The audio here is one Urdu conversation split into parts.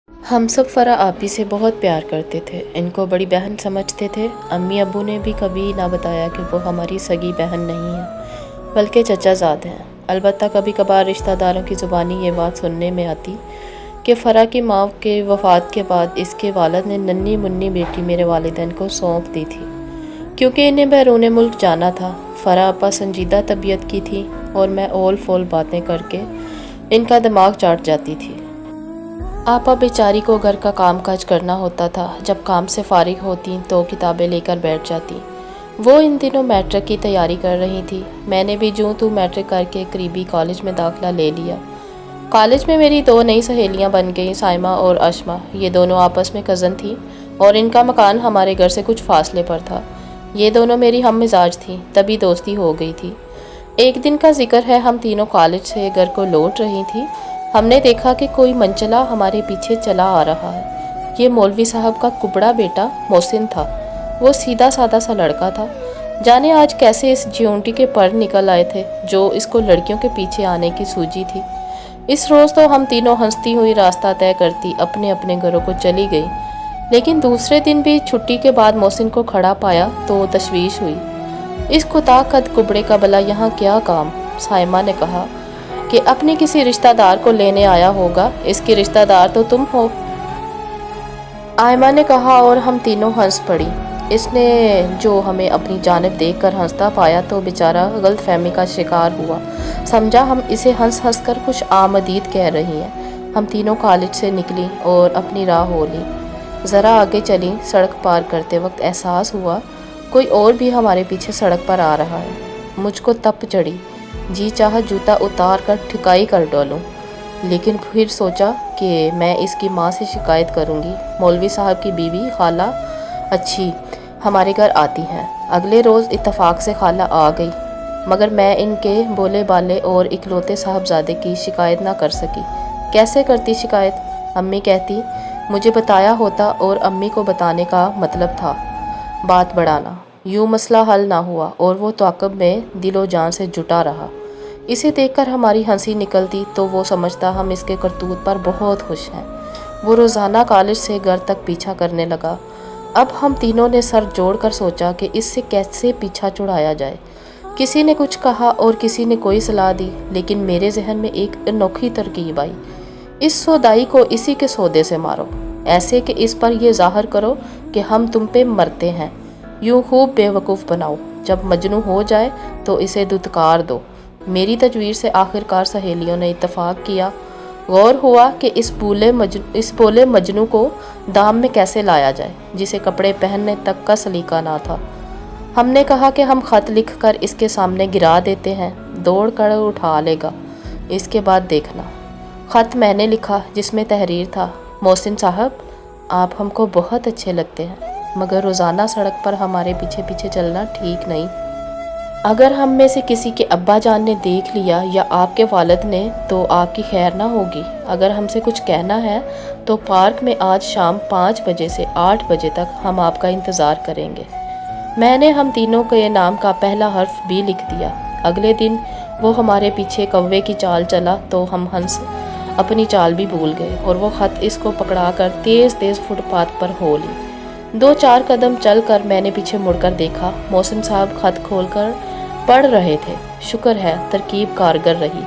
ہم سب فرح آپی سے بہت پیار کرتے تھے، ان کو بڑی بہن سمجھتے تھے۔ امی ابو نے بھی کبھی نہ بتایا کہ وہ ہماری سگی بہن نہیں ہیں بلکہ چچا زاد ہیں۔ البتہ کبھی کبھار رشتہ داروں کی زبانی یہ بات سننے میں آتی کہ فرح کی ماں کے وفات کے بعد اس کے والد نے ننھی منھی بیٹی میرے والدین کو سونپ دی تھی، کیونکہ انہیں بیرون ملک جانا تھا۔ فرح آپا سنجیدہ طبیعت کی تھی اور میں اول فول باتیں کر کے ان کا دماغ چاٹ جاتی تھی۔ آپا بیچاری کو گھر کا کام کاج کرنا ہوتا تھا، جب کام سے فارغ ہوتی تو کتابیں لے کر بیٹھ جاتی۔ وہ ان دنوں میٹرک کی تیاری کر رہی تھی۔ میں نے بھی جوں تو میٹرک کر کے قریبی کالج میں داخلہ لے لیا۔ کالج میں میری دو نئی سہیلیاں بن گئیں، سائمہ اور اشما۔ یہ دونوں آپس میں کزن تھیں اور ان کا مکان ہمارے گھر سے کچھ فاصلے پر تھا۔ یہ دونوں میری ہم مزاج تھیں، تبھی دوستی ہو گئی تھی۔ ایک دن کا ذکر ہے، ہم تینوں کالج سے گھر کو لوٹ رہی تھیں۔ ہم نے دیکھا کہ کوئی منچلا ہمارے پیچھے چلا آ رہا ہے۔ یہ مولوی صاحب کا کبڑا بیٹا محسن تھا۔ وہ سیدھا سادہ سا لڑکا تھا، جانے آج کیسے اس جیونٹی کے پر نکل آئے تھے جو اس کو لڑکیوں کے پیچھے آنے کی سوجی تھی۔ اس روز تو ہم تینوں ہنستی ہوئی راستہ طے کرتی اپنے اپنے گھروں کو چلی گئی، لیکن دوسرے دن بھی چھٹی کے بعد محسن کو کھڑا پایا تو تشویش ہوئی۔ اس کوتا قد کبڑے کا بلا یہاں کیا کام؟ سائمہ نے کہا کہ اپنے کسی رشتہ دار کو لینے آیا ہوگا، اس کی رشتہ دار تو تم ہو۔ آئمہ نے کہا اور ہم تینوں ہنس پڑی۔ اس نے جو ہمیں اپنی جانب دیکھ کر ہنستا پایا تو بیچارہ غلط فہمی کا شکار ہوا، سمجھا ہم اسے ہنس ہنس کر خوش آمدید کہہ رہی ہیں۔ ہم تینوں کالج سے نکلی اور اپنی راہ ہو لی۔ ذرا آگے چلی، سڑک پار کرتے وقت احساس ہوا کوئی اور بھی ہمارے پیچھے سڑک پر آ رہا ہے۔ مجھ کو تپ چڑھی، جی چاہا جوتا اتار کر ٹھکائی کر ڈالوں، لیکن پھر سوچا کہ میں اس کی ماں سے شکایت کروں گی۔ مولوی صاحب کی بیوی خالہ اچھی ہمارے گھر آتی ہیں۔ اگلے روز اتفاق سے خالہ آ گئی، مگر میں ان کے بولے بالے اور اکلوتے صاحبزادے کی شکایت نہ کر سکی۔ کیسے کرتی شکایت؟ امی کہتی مجھے بتایا ہوتا، اور امی کو بتانے کا مطلب تھا بات بڑھانا۔ یوں مسئلہ حل نہ ہوا اور وہ تعاقب میں دل و جان سے جٹا رہا۔ اسے دیکھ کر ہماری ہنسی نکلتی تو وہ سمجھتا ہم اس کے کرتوت پر بہت خوش ہیں۔ وہ روزانہ کالج سے گھر تک پیچھا کرنے لگا۔ اب ہم تینوں نے سر جوڑ کر سوچا کہ اس سے کیسے پیچھا چھڑایا جائے۔ کسی نے کچھ کہا اور کسی نے کوئی صلاح دی، لیکن میرے ذہن میں ایک انوکھی ترکیب آئی۔ اس سودائی کو اسی کے سودے سے مارو، ایسے کہ اس پر یہ ظاہر کرو کہ ہم تم پہ مرتے ہیں۔ یوں خوب بے وقوف بناؤ، جب مجنوں ہو جائے تو اسے دھتکار دو۔ میری تجویز سے آخر کار سہیلیوں نے اتفاق کیا۔ غور ہوا کہ اس بولے مجنوں کو دام میں کیسے لایا جائے جسے کپڑے پہننے تک کا سلیقہ نہ تھا۔ ہم نے کہا کہ ہم خط لکھ کر اس کے سامنے گرا دیتے ہیں، دوڑ کر اٹھا لے گا، اس کے بعد دیکھنا۔ خط میں نے لکھا جس میں تحریر تھا، محسن صاحب آپ ہم کو بہت اچھے لگتے ہیں، مگر روزانہ سڑک پر ہمارے پیچھے پیچھے چلنا ٹھیک نہیں۔ اگر ہم میں سے کسی کے ابا جان نے دیکھ لیا یا آپ کے والد نے تو آپ کی خیر نہ ہوگی۔ اگر ہم سے کچھ کہنا ہے تو پارک میں آج شام 5 بجے سے 8 بجے تک ہم آپ کا انتظار کریں گے۔ میں نے ہم تینوں کے نام کا پہلا حرف بھی لکھ دیا۔ اگلے دن وہ ہمارے پیچھے کوے کی چال چلا تو ہم ہنس اپنی چال بھی بھول گئے اور وہ خط اس کو پکڑا کر تیز تیز فٹ پاتھ پر ہو لی۔ 2-4 قدم چل کر میں نے پیچھے مڑ کر دیکھا، محسن صاحب خط کھول کر پڑھ رہے تھے۔ شکر ہے ترکیب کارگر رہی۔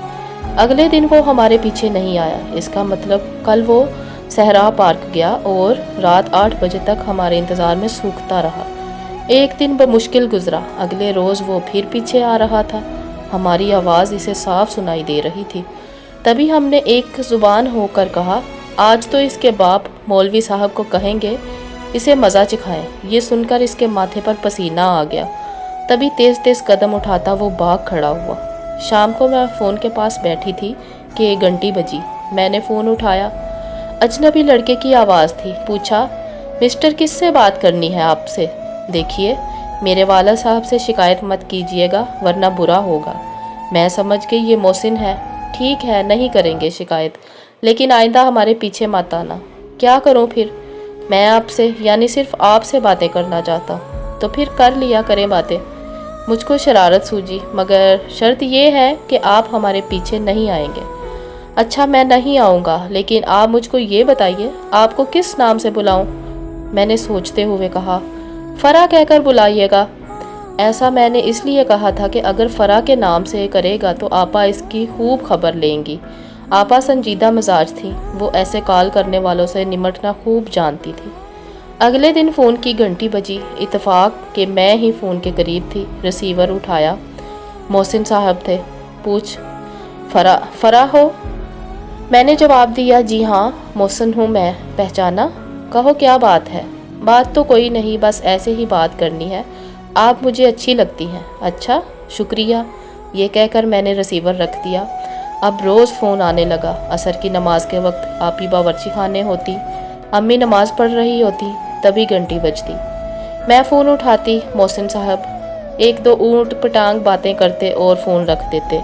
اگلے دن وہ ہمارے پیچھے نہیں آیا، اس کا مطلب کل وہ صحرا پارک گیا اور رات 8 بجے تک ہمارے انتظار میں سوکھتا رہا۔ ایک دن بمشکل گزرا، اگلے روز وہ پھر پیچھے آ رہا تھا۔ ہماری آواز اسے صاف سنائی دے رہی تھی۔ تبھی ہم نے ایک زبان ہو کر کہا، آج تو اس کے باپ مولوی صاحب کو کہیں گے اسے مزہ چکھائیں۔ یہ سن کر اس کے ماتھے پر پسینہ آ گیا۔ تبھی تیز تیز قدم اٹھاتا وہ بھاگ کھڑا ہوا۔ شام کو میں فون کے پاس بیٹھی تھی کہ گھنٹی بجی۔ میں نے فون اٹھایا، اجنبی لڑکے کی آواز تھی۔ پوچھا، مسٹر کس سے بات کرنی ہے آپ سے؟ دیکھیے میرے والد صاحب سے شکایت مت کیجیے گا ورنہ برا ہوگا۔ میں سمجھ گئی یہ محسن ہے۔ ٹھیک ہے نہیں کریں گے شکایت، لیکن آئندہ ہمارے پیچھے مت آنا۔ کیا کروں پھر؟ میں آپ سے یعنی صرف آپ سے باتیں کرنا چاہتا ہوں۔ تو پھر کر لیا کریں باتیں۔ مجھ کو شرارت سوجی، مگر شرط یہ ہے کہ آپ ہمارے پیچھے نہیں آئیں گے۔ اچھا میں نہیں آؤں گا، لیکن آپ مجھ کو یہ بتائیے آپ کو کس نام سے بلاؤں؟ میں نے سوچتے ہوئے کہا، فرح کہہ کر بلائیے گا۔ ایسا میں نے اس لیے کہا تھا کہ اگر فرح کے نام سے کرے گا تو آپا اس کی خوب خبر لیں گی۔ آپا سنجیدہ مزاج تھی، وہ ایسے کال کرنے والوں سے نمٹنا خوب جانتی تھی۔ اگلے دن فون کی گھنٹی بجی، اتفاق کہ میں ہی فون کے قریب تھی۔ ریسیور اٹھایا، محسن صاحب تھے۔ پوچھ، فرح ہو؟ میں نے جواب دیا، جی ہاں محسن ہوں میں۔ پہچانا؟ کہو کیا بات ہے؟ بات تو کوئی نہیں، بس ایسے ہی بات کرنی ہے، آپ مجھے اچھی لگتی ہیں۔ اچھا شکریہ، یہ کہہ کر میں نے ریسیور رکھ دیا۔ اب روز فون آنے لگا۔ عصر کی نماز کے وقت آپی باورچی خانے ہوتی، امی نماز پڑھ رہی ہوتی، تبھی گھنٹی بجتی۔ میں فون اٹھاتی، محسن صاحب ایک دو اونٹ پٹانگ باتیں کرتے اور فون رکھ دیتے۔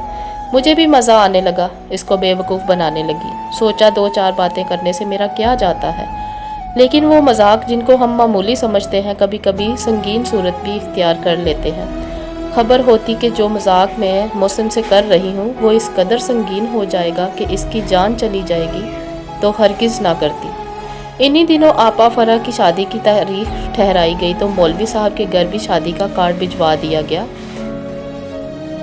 مجھے بھی مزہ آنے لگا، اس کو بے وقوف بنانے لگی۔ سوچا دو چار باتیں کرنے سے میرا کیا جاتا ہے، لیکن وہ مذاق جن کو ہم معمولی سمجھتے ہیں کبھی کبھی سنگین صورت بھی اختیار کر لیتے ہیں۔ خبر ہوتی کہ جو مذاق میں محسن سے کر رہی ہوں وہ اس قدر سنگین ہو جائے گا کہ اس کی جان چلی جائے گی تو ہرگز نہ کرتی۔ انہی دنوں آپا فرح کی شادی کی تاریخ ٹھہرائی گئی تو مولوی صاحب کے گھر بھی شادی کا کارڈ بھجوا دیا گیا۔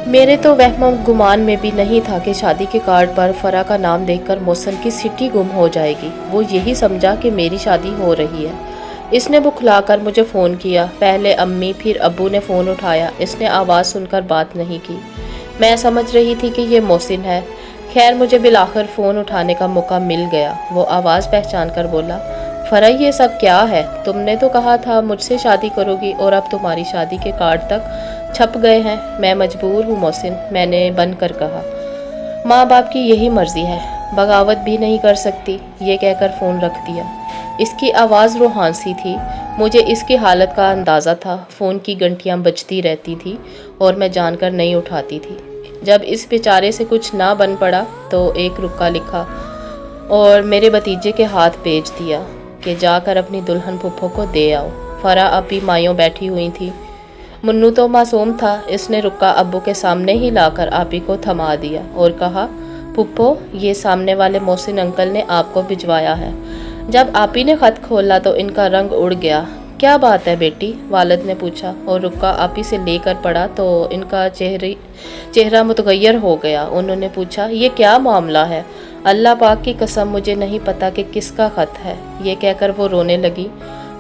میرے تو وہم و گمان میں بھی نہیں تھا کہ شادی کے کارڈ پر فرح کا نام دیکھ کر محسن کی سٹی گم ہو جائے گی۔ وہ یہی سمجھا کہ میری شادی ہو رہی ہے۔ اس نے بکھلا کر مجھے فون کیا، پہلے امی پھر ابو نے فون اٹھایا۔ اس نے آواز سن کر بات نہیں کی۔ میں سمجھ رہی تھی کہ یہ محسن ہے۔ خیر مجھے بالآخر فون اٹھانے کا موقع مل گیا۔ وہ آواز پہچان کر بولا، فرح یہ سب کیا ہے؟ تم نے تو کہا تھا مجھ سے شادی کرو گی اور اب تمہاری شادی کے کارڈ تک چھپ گئے ہیں۔ میں مجبور ہوں محسن، میں نے بن کر کہا۔ ماں باپ کی یہی مرضی ہے، بغاوت بھی نہیں کر سکتی۔ یہ کہہ کر فون رکھ دیا۔ اس کی آواز روحان سی تھی۔ مجھے اس کی حالت کا اندازہ تھا۔ فون کی گھنٹیاں بجتی رہتی تھی اور میں جان کر نہیں اٹھاتی تھی۔ جب اس بیچارے سے کچھ نہ بن پڑا تو ایک رکا لکھا اور میرے بھتیجے کے ہاتھ بھیج دیا کہ جا کر اپنی دلہن پھپھو کو دے آؤ۔ فرح اب بھی مائیوں بیٹھی ہوئی تھی۔ منو تو معصوم تھا، اس نے رکا ابو کے سامنے ہی لا کر آپی کو تھما دیا اور کہا، پھپھو یہ سامنے والے محسن انکل نے آپ کو بھجوایا ہے۔ جب آپی نے خط کھولا تو ان کا رنگ اڑ گیا۔ کیا بات ہے بیٹی؟ والد نے پوچھا اور رکا آپی سے لے کر پڑا تو ان کا چہرہ متغیر ہو گیا۔ انہوں نے پوچھا، یہ کیا معاملہ ہے؟ اللہ پاک کی قسم مجھے نہیں پتا کہ کس کا خط ہے، یہ کہہ کر وہ رونے لگی۔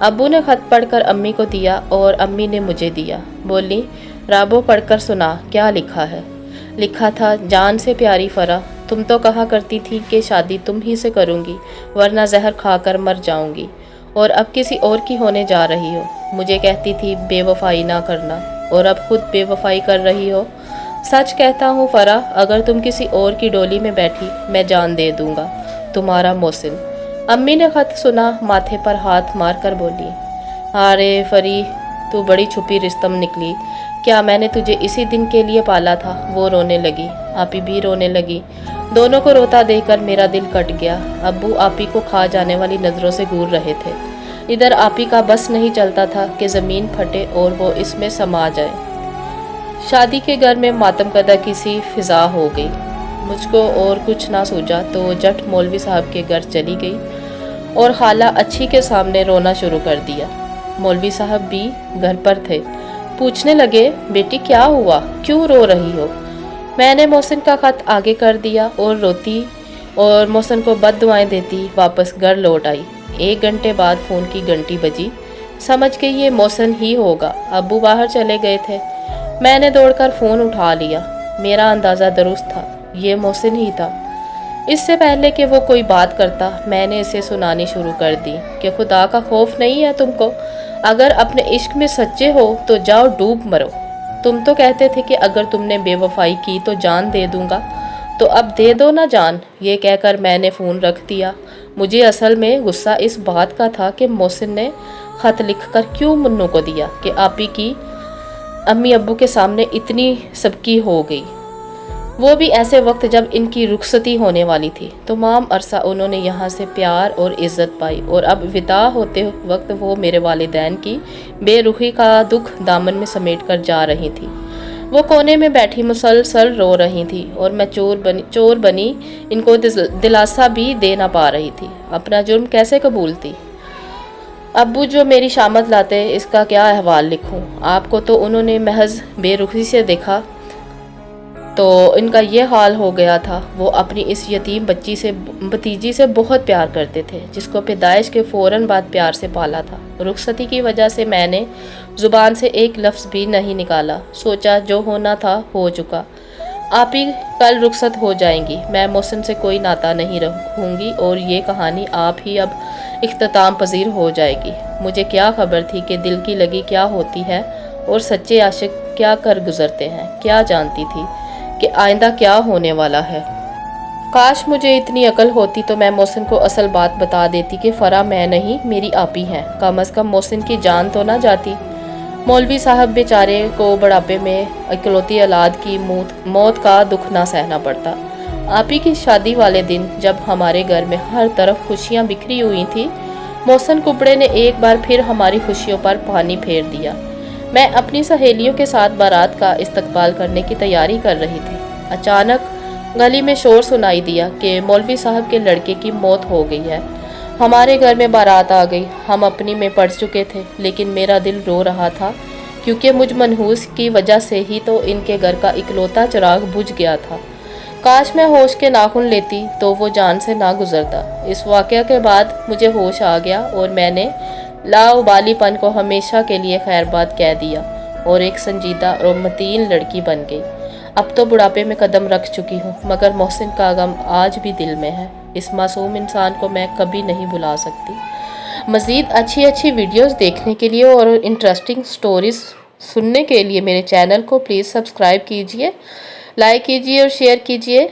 ابو نے خط پڑھ کر امی کو دیا اور امی نے مجھے دیا۔ بولی، رابو پڑھ کر سنا، کیا لکھا ہے؟ لکھا تھا، جان سے پیاری فرح، تم تو کہا کرتی تھی کہ شادی تم ہی سے کروں گی ورنہ زہر کھا کر مر جاؤں گی، اور اب کسی اور کی ہونے جا رہی ہو۔ مجھے کہتی تھی بے وفائی نہ کرنا، اور اب خود بے وفائی کر رہی ہو۔ سچ کہتا ہوں فرح، اگر تم کسی اور کی ڈولی میں بیٹھی میں جان دے دوں گا۔ تمہارا محسن۔ امی نے خط سنا، ماتھے پر ہاتھ مار کر بولی، ارے فری تو بڑی چھپی رستم نکلی، کیا میں نے تجھے اسی دن کے لیے پالا تھا؟ وہ رونے لگی، آپی بھی رونے لگی۔ دونوں کو روتا دیکھ کر میرا دل کٹ گیا۔ ابو آپی کو کھا جانے والی نظروں سے گور رہے تھے۔ ادھر آپی کا بس نہیں چلتا تھا کہ زمین پھٹے اور وہ اس میں سما جائے۔ شادی کے گھر میں ماتم کدہ کی سی فضا ہو گئی۔ مجھ کو اور کچھ نہ سوچا تو جٹ مولوی صاحب کے گھر چلی گئی اور خالہ اچھی کے سامنے رونا شروع کر دیا۔ مولوی صاحب بھی گھر پر تھے۔ پوچھنے لگے، بیٹی کیا ہوا؟ کیوں رو رہی ہو؟ میں نے محسن کا خط آگے کر دیا اور روتی اور محسن کو بد دعائیں دیتی واپس گھر لوٹ آئی۔ 1 گھنٹے بعد فون کی گھنٹی بجی۔ سمجھ گئی یہ محسن ہی ہوگا۔ ابو باہر چلے گئے تھے۔ میں نے دوڑ کر فون اٹھا لیا۔ میرا اندازہ درست تھا، یہ محسن ہی تھا۔ اس سے پہلے کہ وہ کوئی بات کرتا میں نے اسے سنانی شروع کر دی کہ خدا کا خوف نہیں ہے تم کو؟ اگر اپنے عشق میں سچے ہو تو جاؤ ڈوب مرو۔ تم تو کہتے تھے کہ اگر تم نے بے وفائی کی تو جان دے دوں گا، تو اب دے دو نا جان۔ یہ کہہ کر میں نے فون رکھ دیا۔ مجھے اصل میں غصہ اس بات کا تھا کہ محسن نے خط لکھ کر کیوں منو کو دیا کہ آپی کی امی ابو کے سامنے اتنی سبکی ہو گئی، وہ بھی ایسے وقت جب ان کی رخصتی ہونے والی تھی۔ تمام عرصہ انہوں نے یہاں سے پیار اور عزت پائی اور اب وداع ہوتے وقت وہ میرے والدین کی بے رخی کا دکھ دامن میں سمیٹ کر جا رہی تھی۔ وہ کونے میں بیٹھی مسلسل رو رہی تھی اور میں چور بنی ان کو دلاسا بھی دے نہ پا رہی تھی۔ اپنا جرم کیسے قبولتی؟ ابو جو میری شامت لاتے اس کا کیا احوال لکھوں؟ آپ کو تو انہوں نے محض بے رخی سے دیکھا تو ان کا یہ حال ہو گیا تھا۔ وہ اپنی اس یتیم بھتیجی سے بہت پیار کرتے تھے، جس کو پیدائش کے فوراً بعد پیار سے پالا تھا۔ رخصتی کی وجہ سے میں نے زبان سے ایک لفظ بھی نہیں نکالا۔ سوچا جو ہونا تھا ہو چکا۔ آپ ہی کل رخصت ہو جائیں گی، میں محسن سے کوئی ناطہ نہیں رکھوں گی اور یہ کہانی آپ ہی اب اختتام پذیر ہو جائے گی۔ مجھے کیا خبر تھی کہ دل کی لگی کیا ہوتی ہے اور سچے عاشق کیا کر گزرتے ہیں؟ کیا جانتی تھی کہ آئندہ کیا ہونے والا ہے؟ کاش مجھے اتنی عقل ہوتی تو میں محسن کو اصل بات بتا دیتی کہ فرح میں نہیں، میری آپی ہیں۔ کم از کم محسن کی جان تو نہ جاتی۔ مولوی صاحب بیچارے کو بڑھاپے میں اکلوتی اولاد کی موت کا دکھ نہ سہنا پڑتا۔ آپی کی شادی والے دن جب ہمارے گھر میں ہر طرف خوشیاں بکھری ہوئی تھی، محسن کپڑے نے ایک بار پھر ہماری خوشیوں پر پانی پھیر دیا۔ میں اپنی سہیلیوں کے ساتھ بارات کا استقبال کرنے کی تیاری کر رہی تھی۔ اچانک گلی میں شور سنائی دیا کہ مولوی صاحب کے لڑکے کی موت ہو گئی ہے۔ ہمارے گھر میں بارات آ گئی۔ ہم اپنی میں پڑ چکے تھے، لیکن میرا دل رو رہا تھا کیونکہ مجھ منحوس کی وجہ سے ہی تو ان کے گھر کا اکلوتا چراغ بجھ گیا تھا۔ کاش میں ہوش کے ناخن لیتی تو وہ جان سے نہ گزرتا۔ اس واقعہ کے بعد مجھے ہوش آ گیا اور میں نے لاابالی پن کو ہمیشہ کے لیے خیر باد کہہ دیا اور ایک سنجیدہ اور متین لڑکی بن گئی۔ اب تو بڑھاپے میں قدم رکھ چکی ہوں، مگر محسن کا غم آج بھی دل میں ہے۔ اس معصوم انسان کو میں کبھی نہیں بھلا سکتی۔ مزید اچھی ویڈیوز دیکھنے کے لیے اور انٹرسٹنگ سٹوریز سننے کے لیے میرے چینل کو پلیز سبسکرائب کیجئے، لائک کیجئے اور شیئر کیجئے۔